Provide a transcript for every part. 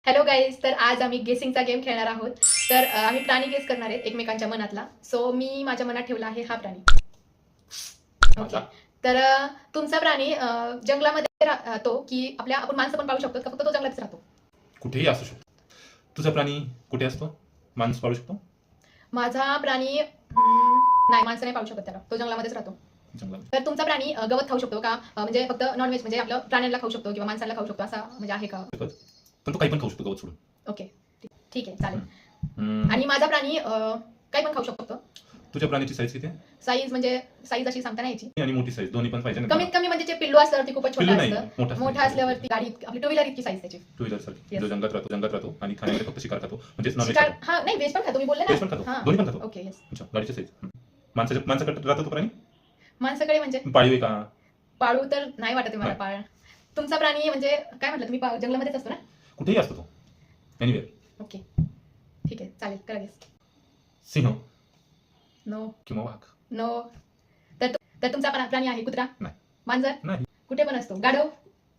Hello guys, तर आज आम्ही गेसिंगचा गेम खेळणार आहोत. तर आम्ही प्राणी गेस करणार आहेत एकमेकांच्या मनातला. सो मी माझ्या मनात ठेवला आहे हा प्राणी. ओके, तर तुमचा प्राणी जंगलामध्ये राहतो की आपल्या आपण माणसं पण पाळू शकतो का फक्त तो जंगलातच राहतो? कुठेही असू शकतो. तुझा प्राणी कुठे असतो? माणूस पाळू शकतो? माझा प्राणी नाही, माणसं नाही पाळू शकत त्याला, तो जंगलामध्येच राहतो. जंगलात. तर तुमचा प्राणी गवत खाऊ शकतो का? म्हणजे फक्त नॉनव्हेज म्हणजे आपलं प्राण्यांना खाऊ शकतो किंवा माणसाला खाऊ शकतो असा म्हणजे आहे का? पण तो काही पण खाऊ शकतो गवत सोडून. ओके, ठीक आहे, चालेल. आणि माझा प्राणी काही पण खाऊ शकतो. तुझ्या प्राण्याची साईज किती आहे? साईज म्हणजे साईज अशी सांगता नाही यायची. आणि मोठी साईज दोन्ही पण पाहिजे ना? कमीत कमी म्हणजे जे पिल्लू असल्यावरती खूपच छोटा पिल्लू नाही, असतं. मोठा असल्यावरती गाडी आपली टू व्हीलर इतकी साईज त्याची. टू व्हीलर साठी Yes. जो जंगलात राहतो आणि खाण्यामध्ये फक्त शिकार खातो म्हणजे नॉनव्हेज शिकार खातो. हा नाही, व्हेज पण खातो मी बोलले व्हेज पण ना. खातो, दोन्ही पण खातो. Okay, yes. अच्छा, गाडीची साईज. माणसाकडे राहतो तो प्राणी? माणसाकडे म्हणजे पाळीव आहे का? पाळू तर नाही वाटत आहे मला नाही. पाळ. तुमचा प्राणी म्हणजे काय म्हटलं तुम्ही, जंगलामध्येच असतो ना? कुठेही असतो तो, एनिवेअर. ओके, ठीक आहे, चालेल, करा गेस. सिंह नो. किंवा वाघ? नो. तर तुमचा प्राणी आहे कुत्रा? नाही. मांजर? नाही. कुठे पण असतो? गाढव?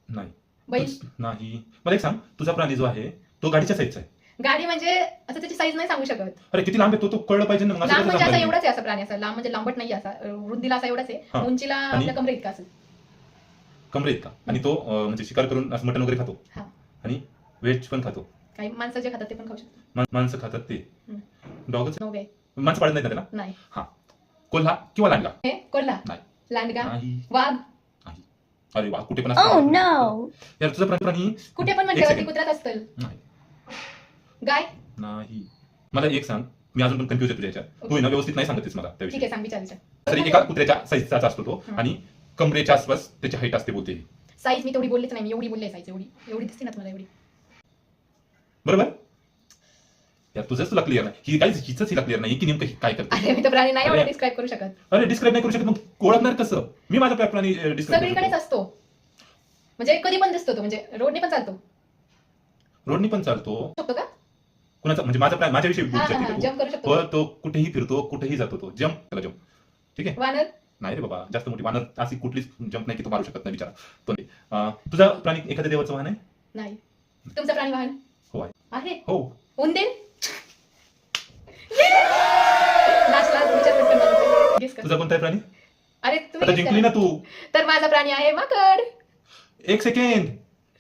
नाही. बैल? नाही. मला एक सांग, तुझा प्राणी जो आहे तो गाडीच्या साईजचा आहे? गाडी म्हणजे असं त्याची साईज नाही सांगू शकत. अरे किती लांब आहे तो कळलं पाहिजे ना. मग असं लांब कसं म्हणजे असा सांगणार मी? एवढाच आहे, असा प्राणी असा लांब म्हणजे लांबट नाही, असा रुंदीला असा एवढाच आहे. हा. उंचीला आणि? आपल्या कमरे इतका असेल. कमरे इतका. आणि तो म्हणजे शिकार करून असं मटण वगैरे खातो हा. आणि व्हेज पण खातो. काही माणसं जे खातात ते पण खाऊ शकतात. माणसं खातात ते. डॉगच? नो वे. माणसं पाळत नाही ना त्याला? नाही. हा. कोल्हा किंवा लांडगा? हे कोल्हा? नाही. लांडगा? नाही. वाघ? नाही. अरे वा, कुठे पण Oh no! यार तुझा प्राणी कुठे पण एक म्हटल्यावरती second. कुत्र्यात असतं. नाही. गाय? नाही. मला एक सांग, मी अजून पण कन्फ्युज आहे तुझ्या याच्यात. तू आहे ना व्यवस्थित नाही सांगतेस मला ठीक त्याविषयी. आहे, सांग, विचार. तरी एका कुत्र्याच्या साईजचा असतो तो हं. आणि कमरेच्या आसपास त्याची हाईट असते बोलते. साईज मी तेवढी बोललीच नाही, मी एवढी बोलले साईज. एवढी दिसते ना तुम्हाला? एवढी. बरोबर यार, तुझंच तुला क्लिअर नाही. ही काय हिचंच हिला क्लिअर नाही की नेमकं ही काय करते. अरे मी तर प्राणी नाही एवढं अरे. डिस्क्राईब करू शकत. अरे डिस्क्राईब नाही करू शकत, मग ओळखणार कसं? मी माझा प्राणी डिस्क्राईब सगळीकडेच असतो, म्हणजे कधी पण दिसतो तो, म्हणजे रोडने पण चालतो. रोडनी पण चालतो. शकतो का? कुणाचा म्हणजे माझ्याविषयी बोलू शकते का तू? जम्प करू शकतो. पण तो कुठेही फिरतो, कुठेही जातो तो. जम्प, त्याला जम्प. ठीक आहे. वानर? नाही रे बाबा, जास्त मोठी वानर अशी कुठलीच जम्प नाही की तो मारू शकत नाही बिचारा. तो नाही. तुझा प्राणी एखाद्या देवाचं वाहन आहे? नाही. तुमचा प्राणी वाहन हो आहे. आहे? हो. उंदीर? नाचला विचार पटकन मला. Guess कर. तुझा कोणता आहे प्राणी? अरे आता तुम्ही जिंकली guess ना करा. तू. तर माझा प्राणी आहे माकड. एक सेकंड,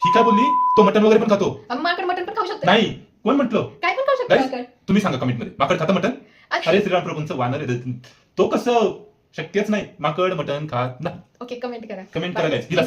ही काय बोलली? तो मटण वगैरे पण खातो? माकड मटण पण खाऊ शकतो. नाही, कोण म्हटलं? काय पण खाऊ शकतो Guys, माकड. तुम्ही सांगा कमेंट मध्ये, माकड खातं मटण? अच्छा. अरे श्रीराम प्रभूंचं वानर आहे तो, कसं शक्यच नाही. माकड मटण खात नाही. ओके, कमेंट करा. Comment Bye. करा guys. हिला